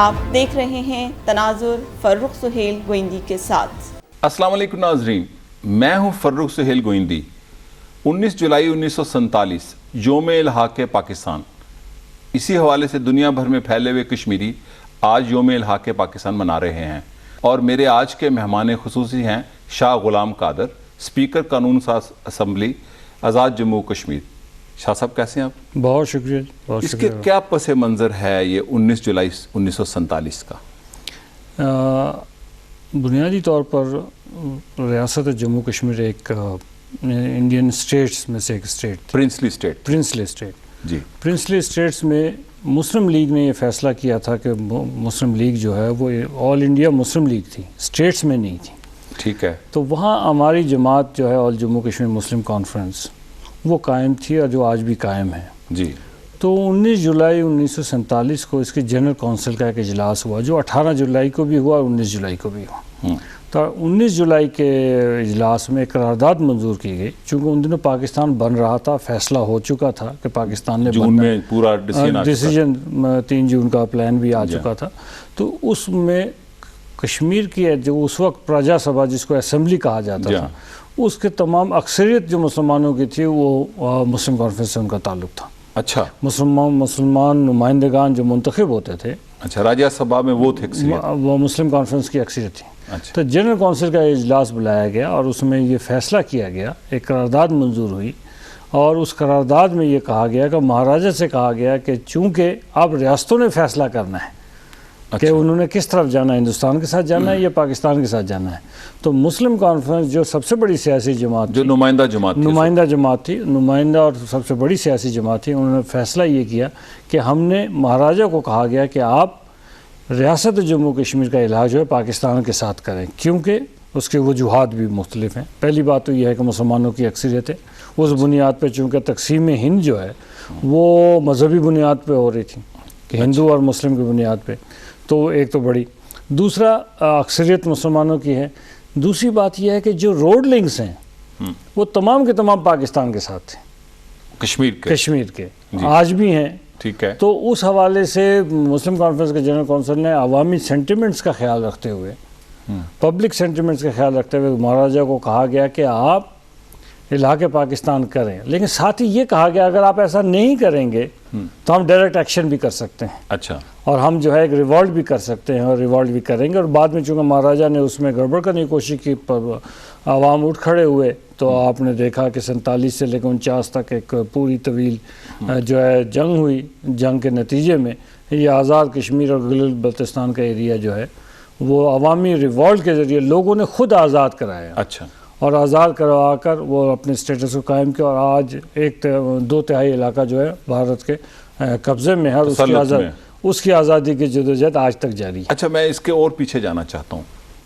آپ دیکھ رہے ہیں تناظر فروخ سہیل گوئندی کے ساتھ۔ السلام علیکم ناظرین، میں ہوں فروخ سہیل گوئندی۔ 19 جولائی 1947 یوم الحاق پاکستان، اسی حوالے سے دنیا بھر میں پھیلے ہوئے کشمیری آج یوم الحاق پاکستان منا رہے ہیں، اور میرے آج کے مہمان خصوصی ہیں شاہ غلام قادر، اسپیکر قانون ساز اسمبلی آزاد جموں کشمیر۔ شاہ صاحب کیسے ہیں آپ؟ بہت شکریہ، بہت اس کے کیا پس منظر ہے یہ 19 جولائی 1947 کا؟ بنیادی طور پر ریاست جموں کشمیر ایک انڈین اسٹیٹس میں سے ایک state, princely state. Princely state جی، پرنسلی اسٹیٹس میں مسلم لیگ نے یہ فیصلہ کیا تھا کہ مسلم لیگ جو ہے وہ آل انڈیا مسلم لیگ تھی، اسٹیٹس میں نہیں تھی۔ ٹھیک ہے۔ تو وہاں ہماری جماعت جو ہے آل جموں کشمیر مسلم کانفرنس وہ قائم تھی، اور جو آج بھی قائم ہے۔ جی، تو 19 جولائی 1947 کو اس کے جنرل کونسل کا ایک اجلاس ہوا، جو 18 جولائی کو بھی ہوا اور 19 جولائی کو بھی ہوا۔ تو 19 جولائی کے اجلاس میں ایک قرارداد منظور کی گئی، چونکہ ان دنوں پاکستان بن رہا تھا، فیصلہ ہو چکا تھا کہ پاکستان نے جون میں پورا ڈیسیجن 3 جون کا پلان بھی آ چکا تھا۔ تو اس میں کشمیر کی جو اس وقت پرجا سبھا، جس کو اسمبلی کہا جاتا تھا، اس کے تمام اکثریت جو مسلمانوں کی تھی وہ مسلم کانفرنس سے ان کا تعلق تھا۔ اچھا، مسلمان نمائندگان جو منتخب ہوتے تھے، اچھا، راجیہ سبھا میں وہ تھے اکثریت، وہ مسلم کانفرنس کی اکثریت تھی۔ اچھا، تو جنرل کونسل کا اجلاس بلایا گیا اور اس میں یہ فیصلہ کیا گیا، ایک قرارداد منظور ہوئی، اور اس قرارداد میں یہ کہا گیا کہ مہاراجا سے کہا گیا کہ چونکہ اب ریاستوں نے فیصلہ کرنا ہے کہ انہوں نے کس طرف جانا ہے، ہندوستان کے ساتھ جانا ہے یا پاکستان کے ساتھ جانا ہے، تو مسلم کانفرنس جو سب سے بڑی سیاسی جماعت، جو نمائندہ جماعت تھی، نمائندہ اور سب سے بڑی سیاسی جماعت تھی، انہوں نے فیصلہ یہ کیا کہ ہم نے مہاراجا کو کہا گیا کہ آپ ریاست جموں کشمیر کا علاج جو ہے پاکستان کے ساتھ کریں، کیونکہ اس کے وجوہات بھی مختلف ہیں۔ پہلی بات تو یہ ہے کہ مسلمانوں کی اکثریت ہے، اس بنیاد پہ چونکہ تقسیم ہند جو ہے وہ مذہبی بنیاد پہ ہو رہی تھی کہ ہندو اور مسلم کی بنیاد پہ، تو ایک تو بڑی، دوسرا اکثریت مسلمانوں کی ہے۔ دوسری بات یہ ہے کہ جو روڈ لنکس ہیں وہ تمام کے تمام پاکستان کے ساتھ تھے، کشمیر کے آج بھی ہیں۔ ٹھیک ہے۔ تو اس حوالے سے مسلم کانفرنس کے جنرل کونسل نے عوامی سینٹیمنٹس کا خیال رکھتے ہوئے، پبلک سینٹیمنٹس کا خیال رکھتے ہوئے مہاراجا کو کہا گیا کہ آپ الحاق پاکستان کریں، لیکن ساتھ ہی یہ کہا گیا اگر آپ ایسا نہیں کریں گے تو ہم ڈائریکٹ ایکشن بھی کر سکتے ہیں، اچھا، اور ہم جو ہے ایک ریوالٹ بھی کر سکتے ہیں، اور ریوالٹ بھی کریں گے۔ اور بعد میں چونکہ مہاراجا نے اس میں گڑبڑ کرنے کی کوشش کی، عوام اٹھ کھڑے ہوئے، تو آپ نے دیکھا کہ 47 سے لے کر 49 تک ایک پوری طویل جو ہے جنگ ہوئی۔ جنگ کے نتیجے میں یہ آزاد کشمیر اور گلگت بلتستان کا ایریا جو ہے وہ عوامی ریوالٹ کے ذریعے لوگوں نے خود آزاد کرایا، اچھا، اور آزاد کروا کر وہ اپنے اسٹیٹس کو قائم کیا، اور آج 2/3 علاقہ جو ہے بھارت کے قبضے میں ہے، اور اس کی آزادی کی جدوجہد آج تک جاری ہے۔ اچھا، میں اس کے اور پیچھے جانا چاہتا ہوں۔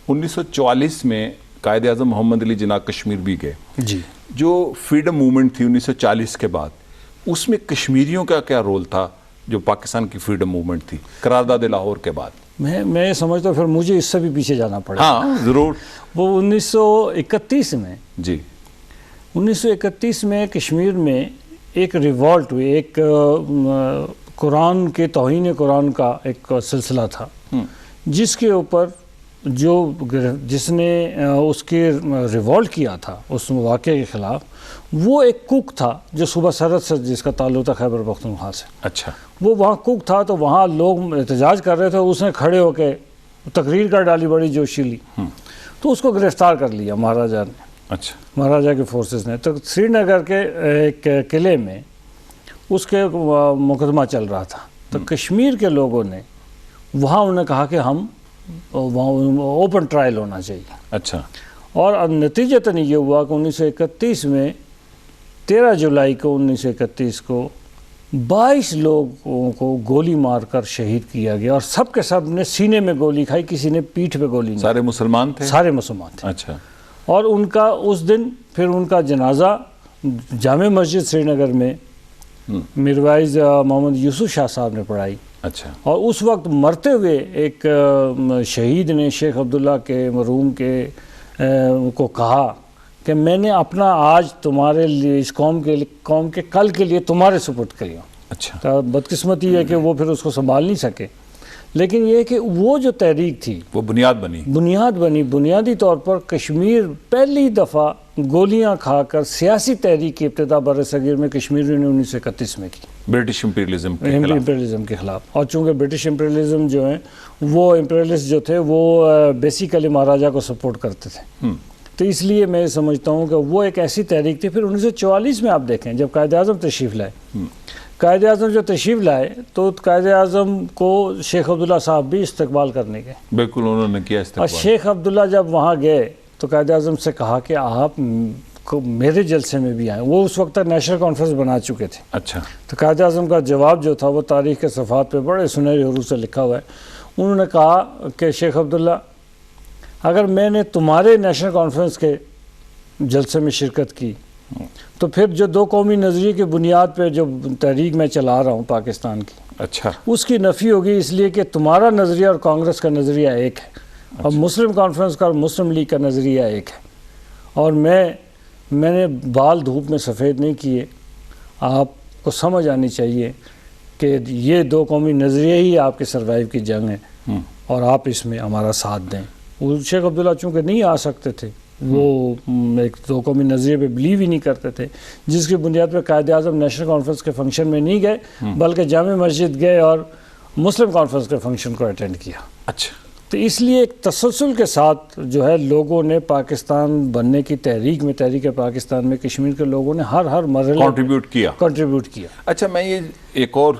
1944 میں قائد اعظم محمد علی جناح کشمیر بھی گئے، جی، جو فریڈم موومنٹ تھی 1940 کے بعد، اس میں کشمیریوں کا کیا رول تھا جو پاکستان کی فریڈم موومنٹ تھی قرارداد لاہور کے بعد؟ میں سمجھتا ہوں پھر مجھے اس سے بھی پیچھے جانا پڑے۔ ہاں ضرور۔ وہ 1931 میں، جی، 1931 میں کشمیر میں ایک ریوالٹ ہوئی، ایک قرآن کے توہین قرآن کا ایک سلسلہ تھا، جس کے اوپر جس نے اس کے ریوالٹ کیا تھا اس واقعے کے خلاف، وہ ایک کوک تھا جو صوبہ سرحد سے جس کا تعلق تھا خیبر پختونخوا سے۔ اچھا، وہ وہاں کوک تھا، تو وہاں لوگ احتجاج کر رہے تھے، اس نے کھڑے ہو کے تقریر کر ڈالی بڑی جوشیلی، تو اس کو گرفتار کر لیا مہاراجا نے۔ اچھا، مہاراجا کی فورسز نے۔ تو سری نگر کے ایک قلعے میں اس کے مقدمہ چل رہا تھا، تو کشمیر کے لوگوں نے وہاں انہوں نے کہا کہ ہم وہاں اوپن ٹرائل ہونا چاہیے۔ اچھا، اور نتیجتاً یہ ہوا کہ 1931 میں 13 جولائی کو 1931 کو 22 لوگوں کو گولی مار کر شہید کیا گیا، اور سب کے سب نے سینے میں گولی کھائی، کسی نے پیٹھ پہ گولی نہیں۔ سارے مسلمان تھے؟ سارے مسلمان تھے۔ اچھا، اور ان کا اس دن پھر ان کا جنازہ جامع مسجد سری نگر میں میروائز محمد یوسف شاہ صاحب نے پڑھائی۔ اچھا، اور اس وقت مرتے ہوئے ایک شہید نے شیخ عبداللہ کے مرحوم کے کو کہا کہ میں نے اپنا آج تمہارے لیے اس قوم کے کل کے لیے تمہارے سپرد کری ہوں۔ اچھا، تو بدقسمتی ہے کہ وہ پھر اس کو سنبھال نہیں سکے، لیکن یہ کہ وہ جو تحریک تھی وہ بنیاد بنی. بنیادی طور پر کشمیر پہلی دفعہ گولیاں کھا کر سیاسی تحریک کی ابتدا بر صغیر میں کشمیریوں نے 1931 میں کی برٹش امپیریلزم کے خلاف. اور چونکہ برٹش امپیریلزم جو ہیں وہ امپیریلسٹ جو تھے وہ بیسیکلی مہاراجہ کو سپورٹ کرتے تھے، تو اس لیے میں سمجھتا ہوں کہ وہ ایک ایسی تحریک تھی. پھر 1944 میں آپ دیکھیں جب قائد اعظم تشریف لائے، قائد اعظم جو تشریف لائے تو قائد اعظم کو شیخ عبداللہ صاحب بھی استقبال کرنے گئے. بالکل انہوں نے کیا اور استقبال. شیخ عبداللہ جب وہاں گئے تو قائد اعظم سے کہا کہ آپ میرے جلسے میں بھی آئیں. وہ اس وقت تک نیشنل کانفرنس بنا چکے تھے. اچھا. تو قائد اعظم کا جواب جو تھا وہ تاریخ کے صفحات پہ بڑے سنہرے حروف سے لکھا ہوا ہے. انہوں نے کہا کہ شیخ عبداللہ اگر میں نے تمہارے نیشنل کانفرنس کے جلسے میں شرکت کی تو پھر جو دو قومی نظریے کی بنیاد پہ جو تحریک میں چلا رہا ہوں پاکستان کی، اچھا، اس کی نفی ہوگی، اس لیے کہ تمہارا نظریہ اور کانگریس کا نظریہ ایک ہے، اور مسلم کانفرنس کا اور مسلم لیگ کا نظریہ ایک ہے، اور میں نے بال دھوپ میں سفید نہیں کیے. آپ کو سمجھ آنی چاہیے کہ یہ دو قومی نظریے ہی آپ کے سروائیو کی جنگ ہے اور آپ اس میں ہمارا ساتھ دیں. وہ شیخ عبداللہ چونکہ نہیں آ سکتے تھے، وہ ایک دو قومی نظریے پہ بلیو ہی نہیں کرتے تھے، جس کی بنیاد پہ قائد اعظم نیشنل کانفرنس کے فنکشن میں نہیں گئے بلکہ جامع مسجد گئے اور مسلم کانفرنس کے فنکشن کو اٹینڈ کیا. اچھا. تو اس لیے ایک تسلسل کے ساتھ جو ہے لوگوں نے پاکستان بننے کی تحریک میں، تحریک پاکستان میں کشمیر کے لوگوں نے ہر مرحلے کنٹریبیوٹ کیا. اچھا، میں یہ ایک اور،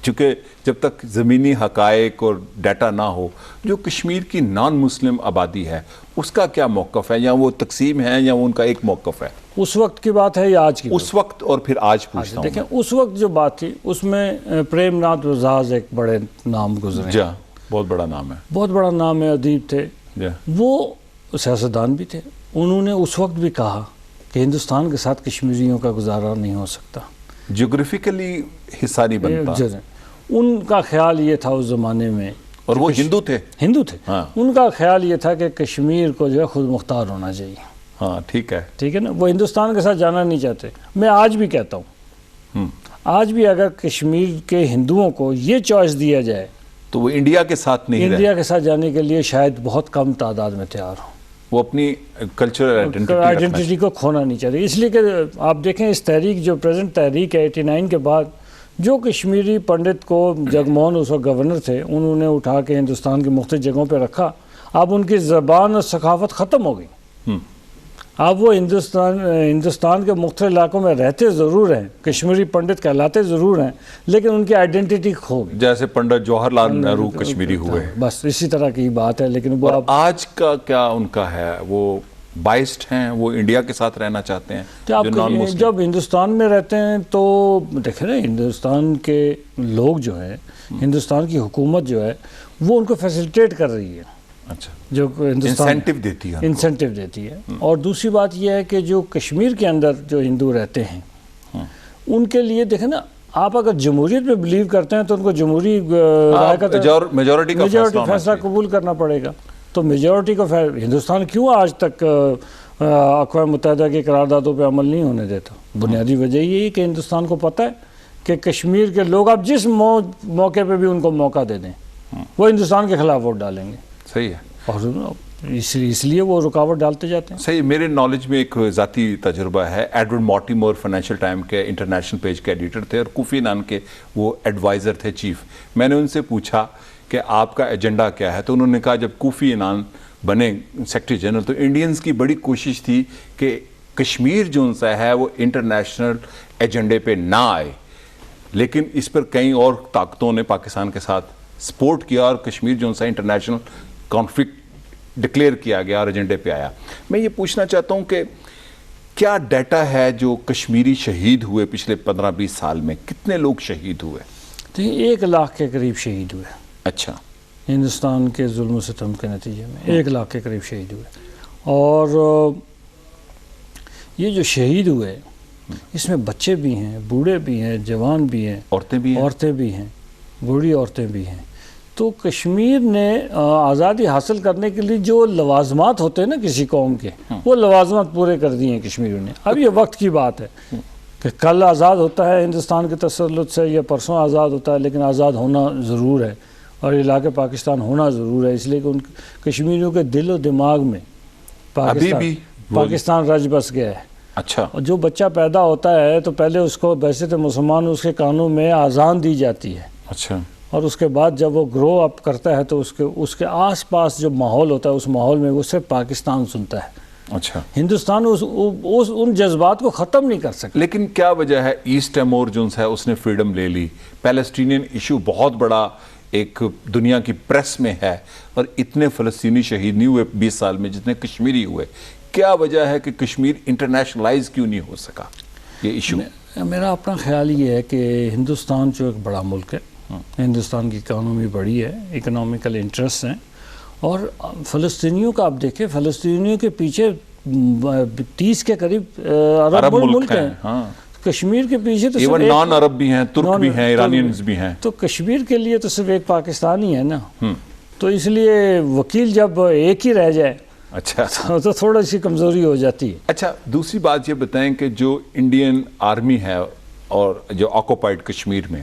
چونکہ جب تک زمینی حقائق اور ڈیٹا نہ ہو، جو کشمیر کی نان مسلم آبادی ہے اس کا کیا موقف ہے، یا وہ تقسیم ہے یا ان کا ایک موقف ہے؟ اس وقت کی بات ہے یا آج کی؟ اس وقت اور پھر آج پوچھتا ہوں. دیکھیں اس وقت جو بات تھی اس میں پریم ناتھ وزاز ایک بڑے نام گزرے. جی، بہت بڑا نام ہے، بہت بڑا نام ہے، ادیب تھے، وہ سیاستدان بھی تھے. انہوں نے اس وقت بھی کہا کہ ہندوستان کے ساتھ کشمیریوں کا گزارا نہیں ہو سکتا، جغرافیکلی حصہ نہیں بنتا. ان کا خیال یہ تھا اس زمانے میں، اور وہ ہندو تھے. ان کا خیال یہ تھا کہ کشمیر کو جو ہے خود مختار ہونا چاہیے. ہاں، ٹھیک ہے نا. وہ ہندوستان کے ساتھ جانا نہیں چاہتے. میں آج بھی کہتا ہوں، آج بھی اگر کشمیر کے ہندوؤں کو یہ چوائس دیا جائے تو وہ انڈیا کے ساتھ نہیں، انڈیا کے ساتھ جانے کے لیے شاید بہت کم تعداد میں تیار ہوں. وہ اپنی کلچرل آئیڈینٹی کو کھونا نہیں چاہتے. اس لیے کہ آپ دیکھیں اس تحریک جو پریزنٹ تحریک ہے 89 کے بعد، جو کشمیری پنڈت کو جگموہن اس وقت گورنر تھے، انہوں نے اٹھا کے ہندوستان کی مختلف جگہوں پہ رکھا. اب ان کی زبان اور ثقافت ختم ہو گئی. اب وہ ہندوستان کے مختلف علاقوں میں رہتے ضرور ہیں، کشمیری پنڈت کہلاتے ضرور ہیں، لیکن ان کی آئیڈینٹی کھو گئی. جیسے پنڈت جواہر لال نہرو کشمیری ہوئے، بس اسی طرح کی بات ہے. لیکن وہ آج کا کیا ان کا ہے؟ وہ بائسڈ ہیں، وہ انڈیا کے ساتھ رہنا چاہتے ہیں. جب ہندوستان میں رہتے ہیں تو دیکھیں نا، ہندوستان کے لوگ جو ہیں، ہندوستان کی حکومت جو ہے وہ ان کو فیسیلیٹیٹ کر رہی ہے. اچھا، جو ہندوستان انسینٹیو دیتی ہے. اور دوسری بات یہ ہے کہ جو کشمیر کے اندر جو ہندو رہتے ہیں ان کے لیے دیکھیں نا، آپ اگر جمہوریت میں بلیو کرتے ہیں تو ان کو جمہوری رائے کا میجورٹی فیصلہ قبول کرنا پڑے گا. تو میجورٹی کو ہندوستان کیوں آج تک اقوام متحدہ کی قراردادوں پہ عمل نہیں ہونے دیتا؟ بنیادی وجہ یہی ہے کہ ہندوستان کو پتہ ہے کہ کشمیر کے لوگ آپ جس موقع پہ بھی ان کو موقع دے دیں وہ ہندوستان کے خلاف ووٹ ڈالیں گے. صحیح ہے. اور اس لیے وہ رکاوٹ ڈالتے جاتے ہیں. صحیح. میرے نالج میں ایک ذاتی تجربہ ہے. ایڈورڈ مارٹیمور فائنینشیل ٹائم کے انٹرنیشنل پیج کے ایڈیٹر تھے اور کوفی عنان کے وہ ایڈوائزر تھے، چیف. میں نے ان سے پوچھا کہ آپ کا ایجنڈا کیا ہے، تو انہوں نے کہا جب کوفی عنان بنے سیکرٹری جنرل تو انڈینز کی بڑی کوشش تھی کہ کشمیر جو سا ہے وہ انٹرنیشنل ایجنڈے پہ نہ آئے، لیکن اس پر کئی اور طاقتوں نے پاکستان کے ساتھ سپورٹ کیا اور کشمیر جو سا انٹرنیشنل کانفلکٹ ڈکلیئر کیا گیا اور ایجنڈے پہ آیا. میں یہ پوچھنا چاہتا ہوں کہ کیا ڈیٹا ہے جو کشمیری شہید ہوئے پچھلے 15-20 سال میں؟ کتنے لوگ شہید ہوئے؟ 1 لاکھ کے قریب شہید ہوئے. اچھا. ہندوستان کے ظلم و ستم کے نتیجے میں 1 لاکھ کے قریب شہید ہوئے. اور یہ جو شہید ہوئے اس میں بچے بھی ہیں، بوڑھے بھی ہیں، جوان بھی ہیں، عورتیں بھی ہیں، بوڑھی عورتیں بھی ہیں. تو کشمیر نے آزادی حاصل کرنے کے لیے جو لوازمات ہوتے ہیں نا کسی قوم کے، وہ لوازمات پورے کر دیے ہیں کشمیریوں نے. اب یہ وقت کی بات ہے کہ کل آزاد ہوتا ہے ہندوستان کے تسلط سے یا پرسوں آزاد ہوتا ہے، لیکن آزاد ہونا ضرور ہے. اور علاقہ پاکستان ہونا ضرور ہے، اس لیے کہ ان کشمیریوں کے دل و دماغ میں پاکستان رج بس گیا ہے۔ اچھا، اور جو بچہ پیدا ہوتا ہے تو پہلے اس کو ویسے تو مسلمان اس کے کانوں میں اذان دی جاتی ہے، اچھا، اور اس کے بعد جب وہ گرو اپ کرتا ہے تو اس کے آس پاس جو ماحول ہوتا ہے اس ماحول میں وہ صرف پاکستان سنتا ہے۔ اچھا، ہندوستان ان جذبات کو ختم نہیں کر سکتا۔ لیکن کیا وجہ ہے ایسٹ ٹیمور جو ہے اس نے فریڈم لے لی، پیلسٹینین ایشو بہت بڑا ایک دنیا کی پریس میں ہے، اور اتنے فلسطینی شہید نہیں ہوئے 20 سال میں جتنے کشمیری ہوئے، کیا وجہ ہے کہ کشمیر انٹرنیشنلائز کیوں نہیں ہو سکا یہ ایشو؟ میرا اپنا خیال یہ ہے کہ ہندوستان جو ایک بڑا ملک ہے، ہندوستان کی اکانومی بڑی ہے، اکنامیکل انٹرسٹ ہیں، اور فلسطینیوں کا آپ دیکھیں، فلسطینیوں کے پیچھے 30 کے قریب عرب ملک ہیں، کشمیر کے پیچھے تو ایون نان عرب بھی ہیں، ترک بھی ہیں، ایرانینز بھی ہیں، تو کشمیر کے لیے تو صرف ایک پاکستانی ہے نا، تو اس لیے وکیل جب ایک ہی رہ جائے اچھا تو تھوڑا سی کمزوری ہو جاتی ہے۔ اچھا، دوسری بات یہ بتائیں کہ جو انڈین آرمی ہے اور جو آکوپائڈ کشمیر میں،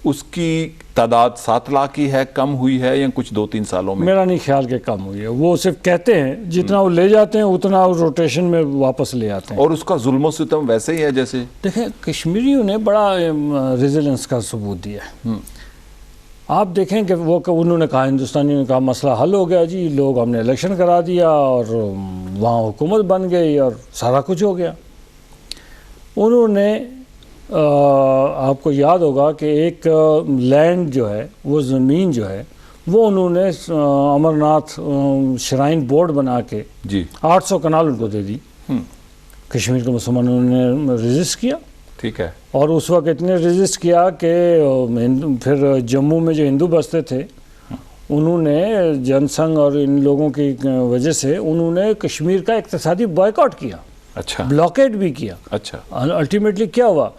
اس کی تعداد 7 لاکھ کی ہے، کم ہوئی ہے یا کچھ 2-3 سالوں میں؟ میرا نہیں خیال کہ کم ہوئی ہے، وہ صرف کہتے ہیں جتنا وہ لے جاتے ہیں اتنا وہ روٹیشن میں واپس لے آتے ہیں، اور اس کا ظلم و ستم ویسے ہی ہے جیسے؟ دیکھیں کشمیریوں نے بڑا ریزیلنس کا ثبوت دیا ہے۔ آپ دیکھیں کہ وہ انہوں نے کہا، ہندوستانیوں نے کہا مسئلہ حل ہو گیا جی، لوگ ہم نے الیکشن کرا دیا اور وہاں حکومت بن گئی اور سارا کچھ ہو گیا۔ انہوں نے آپ کو یاد ہوگا کہ ایک لینڈ جو ہے، وہ زمین جو ہے، وہ انہوں نے امرناتھ شرائن بورڈ بنا کے 800 کنال ان کو دے دی۔ کشمیر کے مسلمانوں نے رجسٹ کیا، ٹھیک ہے، اور اس وقت اتنے رجسٹ کیا کہ پھر جموں میں جو ہندو بستے تھے انہوں نے جن سنگھ اور ان لوگوں کی وجہ سے انہوں نے کشمیر کا اقتصادی بائیکاٹ کیا، اچھا، بلاکیٹ بھی کیا۔ اچھا، الٹیمیٹلی کیا ہوا،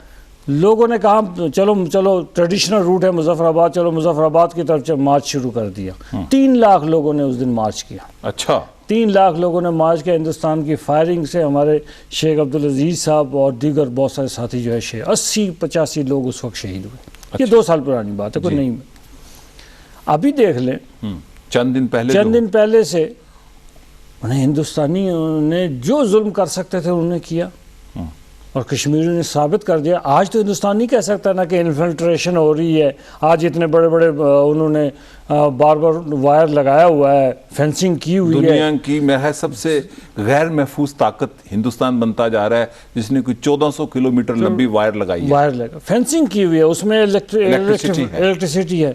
لوگوں نے کہا چلو ٹریڈیشنل روٹ ہے مظفر آباد، چلو مظفر آباد کی طرف مارچ شروع کر دیا۔ 3 لاکھ لوگوں نے اس دن مارچ کیا، اچھا، 3 لاکھ لوگوں نے مارچ کیا۔ ہندوستان کی فائرنگ سے ہمارے شیخ عبدالعزیز صاحب اور دیگر بہت سارے ساتھی جو ہے 80-85 لوگ اس وقت شہید ہوئے۔ یہ 2 سال پرانی بات ہے، کوئی نہیں۔ ابھی دیکھ لیں، چند دن پہلے سے انہیں ہندوستانیوں نے جو ظلم کر سکتے تھے انہوں نے کیا، اور کشمیریوں نے ثابت کر دیا۔ آج تو ہندوستان نہیں کہہ سکتا نا کہ انفلٹریشن ہو رہی ہے، آج اتنے بڑے بڑے انہوں نے بار وائر لگایا ہوا ہے، فینسنگ کی ہوئی ہے۔ دنیا کی میں سب سے غیر محفوظ طاقت ہندوستان بنتا جا رہا ہے، جس نے کوئی 1400 کلومیٹر لمبی وائر لگائی ہے، فینسنگ کی ہوئی ہے، اس میں الیکٹریسٹی ہے،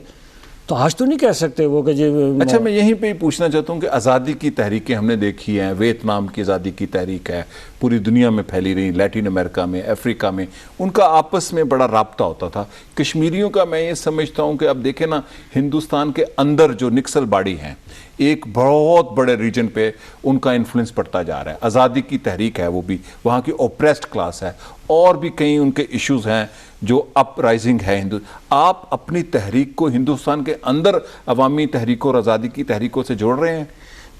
تو آج تو نہیں کہہ سکتے وہ کہ جی۔ اچھا، میں یہیں پہ ہی پوچھنا چاہتا ہوں کہ آزادی کی تحریکیں ہم نے دیکھی ہیں، ویتنام کی آزادی کی تحریک ہے، پوری دنیا میں پھیلی رہی، لیٹن امریکہ میں، افریقہ میں، ان کا آپس میں بڑا رابطہ ہوتا تھا۔ کشمیریوں کا میں یہ سمجھتا ہوں کہ اب دیکھیں نا، ہندوستان کے اندر جو نکسل باڑی ہیں، ایک بہت بڑے ریجن پہ ان کا انفلوئنس پڑتا جا رہا ہے۔ آزادی کی تحریک ہے، وہ بھی وہاں کی اوپریسڈ کلاس ہے، اور بھی کئی ان کے ایشوز ہیں جو اپ رائزنگ ہے۔ آپ اپنی تحریک کو ہندوستان کے اندر عوامی تحریکوں اور آزادی کی تحریکوں سے جوڑ رہے ہیں؟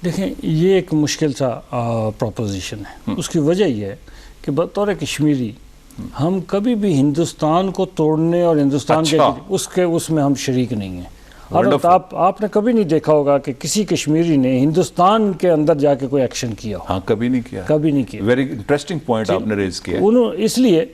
دیکھیں، یہ ایک مشکل سا پروپوزیشن ہے۔ اس کی وجہ یہ ہے کہ بطور کشمیری ہم کبھی بھی ہندوستان کو توڑنے اور ہندوستان کے اس میں ہم شریک نہیں ہیں۔ اور آپ نے کبھی نہیں دیکھا ہوگا کہ کسی کشمیری نے ہندوستان کے اندر جا کے کوئی ایکشن کیا ہو۔ ہاں، کبھی نہیں کیا۔ ویری انٹرسٹنگ پوائنٹ آپ نے ریز کیا۔ اس لیے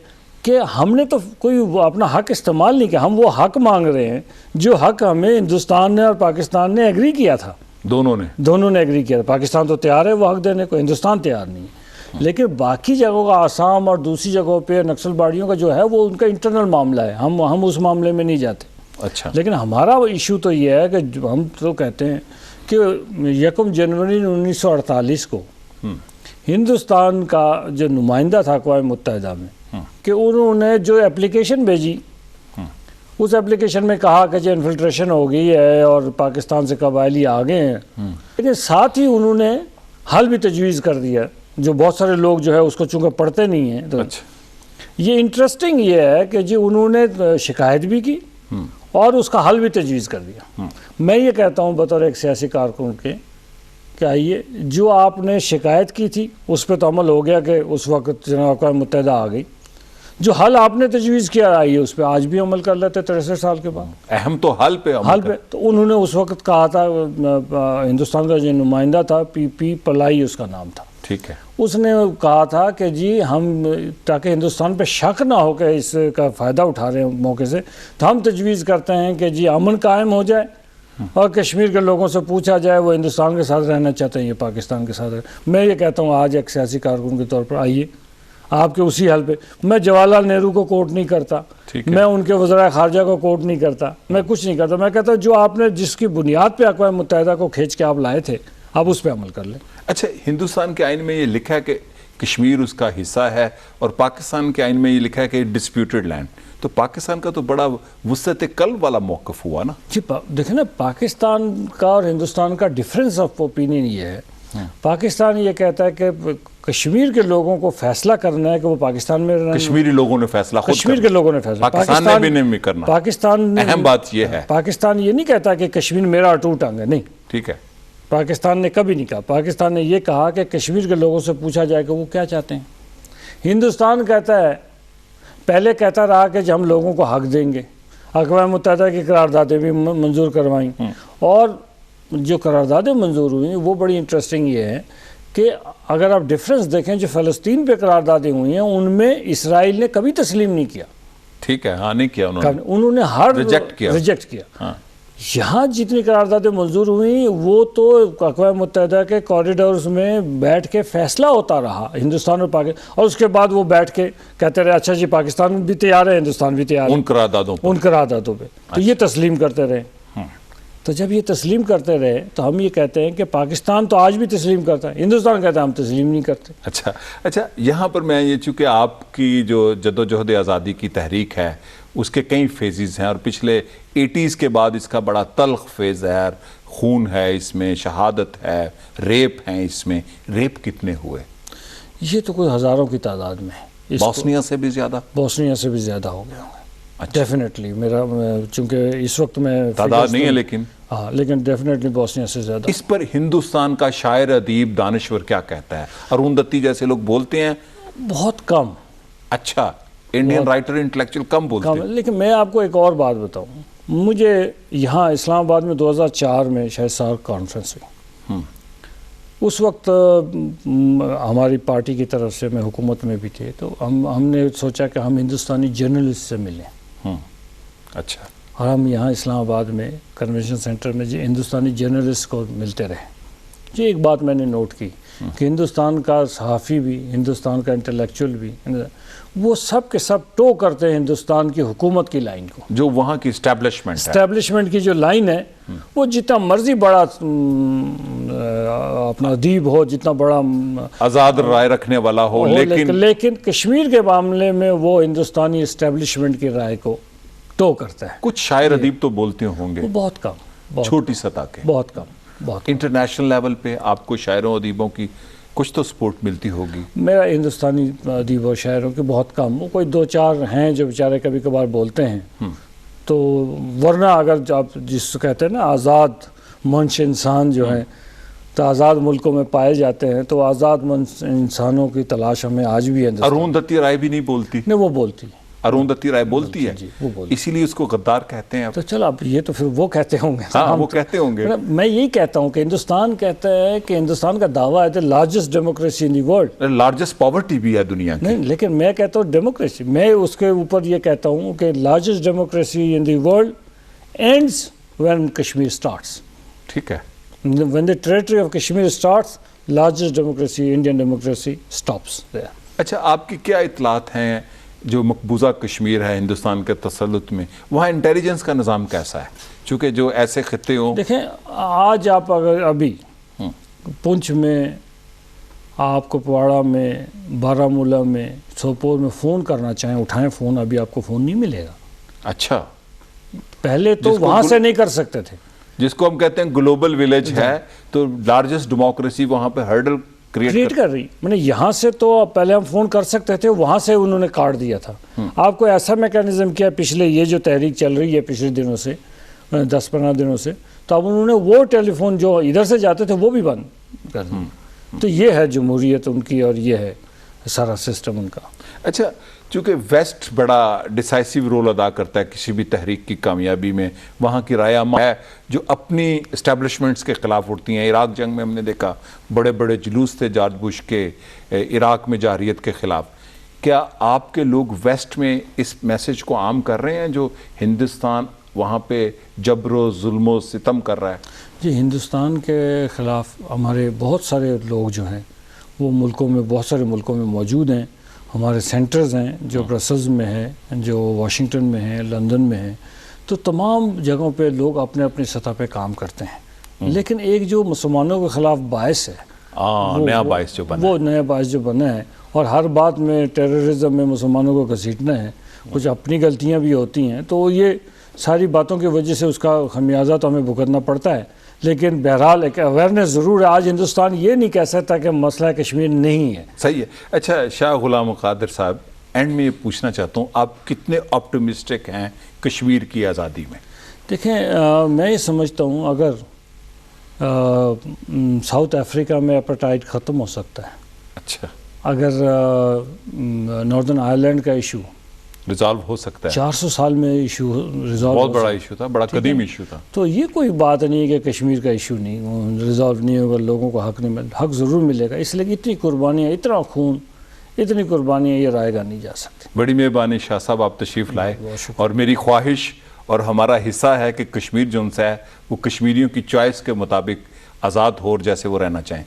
کہ ہم نے تو کوئی اپنا حق استعمال نہیں کیا، ہم وہ حق مانگ رہے ہیں جو حق ہمیں ہندوستان نے اور پاکستان نے ایگری کیا تھا۔ دونوں نے ایگری کیا تھا۔ پاکستان تو تیار ہے وہ حق دینے کو، ہندوستان تیار نہیں ہے۔ لیکن باقی جگہوں کا، آسام اور دوسری جگہوں پہ نکسل باڑیوں کا جو ہے وہ ان کا انٹرنل معاملہ ہے، ہم اس معاملے میں نہیں جاتے۔ اچھا، لیکن ہمارا ایشو تو یہ ہے کہ ہم تو کہتے ہیں کہ 1 جنوری 1948 کو ہندوستان کا جو نمائندہ تھا اقوام متحدہ میں، کہ انہوں نے جو اپلیکیشن بھیجی، اس اپلیکیشن میں کہا کہ جو انفلٹریشن ہو گئی ہے اور پاکستان سے قبائلی آگے ہیں، لیکن ساتھ ہی انہوں نے حل بھی تجویز کر دیا، جو بہت سارے لوگ جو ہے اس کو چونکہ پڑھتے نہیں ہیں۔ تو یہ انٹرسٹنگ یہ ہے کہ جی انہوں نے شکایت بھی کی اور اس کا حل بھی تجویز کر دیا۔ میں یہ کہتا ہوں بطور ایک سیاسی کارکن کے کہ آئیے، جو آپ نے شکایت کی تھی اس پہ تو عمل ہو گیا کہ اس وقت جناب اقوام متحدہ آ گئی، جو حل آپ نے تجویز کیا آئیے اس پہ آج بھی عمل کر لیتے 63 سال کے بعد. اہم تو حل پہ حل پہ تو انہوں نے اس وقت کہا تھا, ہندوستان کا جو نمائندہ تھا پی پی پلائی اس کا نام تھا, ٹھیک ہے, اس نے کہا تھا کہ جی ہم تاکہ ہندوستان پہ شک نہ ہو کہ اس کا فائدہ اٹھا رہے ہیں موقع سے, تو ہم تجویز کرتے ہیں کہ جی امن قائم ہو جائے اور کشمیر کے لوگوں سے پوچھا جائے وہ ہندوستان کے ساتھ رہنا چاہتے ہیں یا پاکستان کے ساتھ. میں یہ کہتا ہوں آج ایک سیاسی کارکن کے طور پر آئیے آپ کے اسی حل پہ, میں جواہر لال نہرو کو کوٹ نہیں کرتا, میں ان کے وزراء خارجہ کو کوٹ نہیں کرتا, میں کچھ نہیں کرتا, میں کہتا ہوں جو آپ نے جس کی بنیاد پہ اقوام متحدہ کو کھینچ کے آپ لائے تھے آپ اس پہ عمل کر لیں. اچھا, ہندوستان کے آئین میں یہ لکھا ہے کہ کشمیر اس کا حصہ ہے اور پاکستان کے آئین میں یہ لکھا ہے کہ ڈسپیوٹڈ لینڈ, تو پاکستان کا تو بڑا وسعت قلب والا موقف ہوا نا. جی دیکھیں نا, پاکستان کا اور ہندوستان کا ڈفرینس آف اوپینین یہ ہے, پاکستان یہ کہتا ہے کہ کشمیر کے لوگوں کو فیصلہ کرنا ہے کہ وہ پاکستان میں رہنا, کشمیری لوگوں نے فیصلہ خود کشمیر کے لوگوں نے فیصلہ, پاکستان نے بھی نہیں کرنا. پاکستان اہم بات یہ ہے, پاکستان یہ نہیں کہتا کہ کشمیر میرا اٹوٹ انگ ہے, نہیں, ٹھیک ہے, پاکستان نے کبھی نہیں کہا. پاکستان نے یہ کہا کہ کشمیر کے لوگوں سے پوچھا جائے کہ وہ کیا چاہتے ہیں. ہندوستان کہتا ہے, پہلے کہتا رہا کہ ہم لوگوں کو حق دیں گے, اقوام متحدہ کی قراردادیں بھی منظور کروائیں, اور جو قراردادیں منظور ہوئی وہ بڑی انٹرسٹنگ یہ ہے کہ اگر آپ ڈفرینس دیکھیں جو فلسطین پہ قراردادیں ہوئی ہیں ان میں اسرائیل نے کبھی تسلیم نہیں کیا, ٹھیک ہے, ہاں نہیں کیا انہوں نے ہر ریجیکٹ کیا. یہاں جتنی قراردادیں منظور ہوئیں وہ تو اقوام متحدہ کے کوریڈورز میں بیٹھ کے فیصلہ ہوتا رہا ہندوستان اور پاکستان, اور اس کے بعد وہ بیٹھ کے کہتے رہے اچھا جی پاکستان بھی تیار ہے, ہندوستان بھی تیار ہے ان قراردادوں پہ, تو یہ تسلیم کرتے رہے. تو جب یہ تسلیم کرتے رہے تو ہم یہ کہتے ہیں کہ پاکستان تو آج بھی تسلیم کرتا ہے, ہندوستان کہتا ہے ہم تسلیم نہیں کرتے. اچھا, یہاں پر میں یہ, چونکہ آپ کی جو جدوجہد آزادی کی تحریک ہے اس کے کئی فیزز ہیں اور پچھلے 80s کے بعد اس کا بڑا تلخ فیز ہے, خون ہے اس میں, شہادت ہے, ریپ ہیں اس میں. ریپ کتنے ہوئے؟ یہ تو کوئی ہزاروں کی تعداد میں ہے. بوسنیا سے بھی زیادہ؟ بوسنیا سے بھی زیادہ ہو گئے ہوں گے ڈیفینیٹلی. میرا چونکہ اس وقت میں تعداد نہیں ہے لیکن لیکن ڈیفینیٹلی بوسنیا سے زیادہ. اس پر ہندوستان کا شاعر, ادیب, دانشور کیا کہتا ہے؟ اروندھتی جیسے لوگ بولتے ہیں بہت کم. اچھا, انڈین رائٹر انٹلیکچوئل کم بولتے ہیں. لیکن میں آپ کو ایک اور بات بتاؤں, مجھے یہاں اسلام آباد میں 2004 میں شاید سارک کانفرنس ہوئی, اس وقت ہماری پارٹی کی طرف سے, میں حکومت میں بھی تھے, تو ہم نے سوچا کہ ہم ہندوستانی جرنلسٹ سے ملیں. اچھا, اور ہم یہاں اسلام آباد میں کنونشن سینٹر میں ہندوستانی جرنلسٹ کو ملتے رہے. جی ایک بات میں نے نوٹ کی کہ ہندوستان کا صحافی بھی, ہندوستان کا انٹلیکچوئل بھی, وہ سب کے سب ٹو کرتے ہیں ہندوستان کی حکومت کی لائن کو, جو وہاں کی اسٹیبلشمنٹ کی جو لائن ہے, وہ جتنا مرضی بڑا اپنا ادیب ہو, جتنا بڑا آزاد رائے رکھنے والا ہو, لیکن کشمیر کے معاملے میں وہ ہندوستانی اسٹیبلشمنٹ کی رائے کو ٹو کرتا ہے. کچھ شاعر ادیب تو بولتے ہوں گے, بہت کم, چھوٹی سطح کے, بہت کم. انٹرنیشنل لیول پہ آپ کو شاعروں ادیبوں کی کچھ تو سپورٹ ملتی ہوگی؟ میرا ہندوستانی ادیب اور شاعروں کے بہت کم, وہ کوئی 2-4 ہیں جو بیچارے کبھی کبھار بولتے ہیں, تو ورنہ اگر آپ جس کو کہتے ہیں نا آزاد منش انسان جو ہیں تو آزاد ملکوں میں پائے جاتے ہیں, تو آزاد منش انسانوں کی تلاش ہمیں آج بھی ہے. اروندھتی رائے بھی نہیں بولتی؟ نہیں, وہ بولتی ہے. اروندھتی رائے بولتی ہے, وہ بولتی, اسی لیے اس کو غدار کہتے ہیں. تو چلو اب یہ تو پھر وہ کہتے ہوں گے. ہاں وہ کہتے ہوں گے. میں یہی کہتا ہوں کہ ہندوستان کہتا ہے کہ ہندوستان کا دعویٰ ہے largest democracy in the world, largest poverty بھی ہے دنیا کی. نہیں, لیکن میں کہتا ہوں ڈیموکریسی, میں اس کے اوپر یہ کہتا ہوں کہ largest democracy in the world ends when Kashmir starts. ٹھیک ہے, when the territory of Kashmir starts, largest democracy, Indian democracy stops there. اچھا, آپ کی کیا اطلاعات ہیں جو مقبوضہ کشمیر ہے ہندوستان کے تسلط میں, وہاں انٹیلیجنس کا نظام کیسا ہے؟ چونکہ جو ایسے خطے ہوں, دیکھیں آج آپ اگر ابھی پونچھ میں, آپ کپواڑہ میں, بارہمولہ میں, سوپور میں فون کرنا چاہیں اٹھائیں فون, ابھی آپ کو فون نہیں ملے گا. اچھا, پہلے تو وہاں سے نہیں کر سکتے تھے, جس کو ہم کہتے ہیں گلوبل ولیج ہے, تو لارجسٹ ڈیموکریسی وہاں پہ ہرڈل کریٹ کر رہی. میں نے یہاں سے تو پہلے ہم فون کر سکتے تھے, وہاں سے انہوں نے کاٹ دیا تھا. آپ کو ایسا میکینزم کیا پچھلے یہ جو تحریک چل رہی ہے پچھلے دنوں سے 10-15 دنوں سے, تو اب انہوں نے وہ ٹیلی فون جو ادھر سے جاتے تھے وہ بھی بند کر دیا. تو یہ ہے جمہوریت ان کی, اور یہ ہے سارا سسٹم ان کا. اچھا, چونکہ ویسٹ بڑا ڈیسائسو رول ادا کرتا ہے کسی بھی تحریک کی کامیابی میں، وہاں کی رائے عامہ ہے جو اپنی اسٹیبلشمنٹس کے خلاف اٹھتی ہیں. عراق جنگ میں ہم نے دیکھا بڑے بڑے جلوس تھے جارج بش کے عراق میں جارحیت کے خلاف. کیا آپ کے لوگ ویسٹ میں اس میسج کو عام کر رہے ہیں جو ہندوستان وہاں پہ جبر و ظلم و ستم کر رہا ہے؟ جی، ہندوستان کے خلاف ہمارے بہت سارے لوگ جو ہیں وہ ملکوں میں، بہت سارے ملکوں میں موجود ہیں. ہمارے سینٹرز ہیں جو برسلز میں ہیں، جو واشنگٹن میں ہیں، لندن میں ہیں. تو تمام جگہوں پہ لوگ اپنے اپنی سطح پہ کام کرتے ہیں. لیکن ایک جو مسلمانوں کے خلاف باعث ہے، نیا باعث جو بنا، وہ نیا باعث جو بنا ہے، اور ہر بات میں ٹیررزم میں مسلمانوں کو گھسیٹنا ہے. کچھ اپنی غلطیاں بھی ہوتی ہیں، تو یہ ساری باتوں کی وجہ سے اس کا خمیازہ تو ہمیں بھگتنا پڑتا ہے. لیکن بہرحال ایک اویئرنیس ضرور ہے. آج ہندوستان یہ نہیں کہہ سکتا کہ مسئلہ کشمیر نہیں ہے. صحیح ہے. اچھا شاہ غلام قادر صاحب، اینڈ میں یہ پوچھنا چاہتا ہوں، آپ کتنے آپٹمسٹک ہیں کشمیر کی آزادی میں؟ دیکھیں، میں یہ سمجھتا ہوں اگر ساؤتھ افریقہ میں اپرٹائڈ ختم ہو سکتا ہے، اچھا، اگر ناردرن آئرلینڈ کا ایشو ریزالو ہو سکتا ہے، 400 سال میں ایشو ریزالو، بہت بڑا ایشو تھا، بڑا قدیم ایشو تھا، تو یہ کوئی بات نہیں ہے کہ کشمیر کا ایشو نہیں ریزالو نہیں ہوگا، لوگوں کو حق نہیں ملے. حق ضرور ملے گا. اس لیے کہ اتنی قربانیاں، اتنا خون، اتنی قربانیاں یہ رائے گا نہیں جا سکتی. بڑی مہربانی شاہ صاحب، آپ تشریف لائے، اور میری خواہش اور ہمارا حصہ ہے کہ کشمیر جو ان سے ہے وہ کشمیریوں کی چوائس کے مطابق آزاد ہو اور جیسے وہ رہنا چاہیں.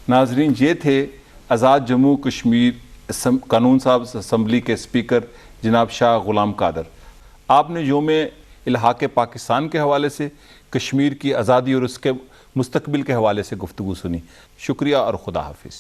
ناظرین، یہ تھے آزاد جموں کشمیر قانون ساز اسمبلی کے اسپیکر جناب شاہ غلام قادر. آپ نے یوم الحاق پاکستان کے حوالے سے، کشمیر کی آزادی اور اس کے مستقبل کے حوالے سے گفتگو سنی. شکریہ اور خدا حافظ.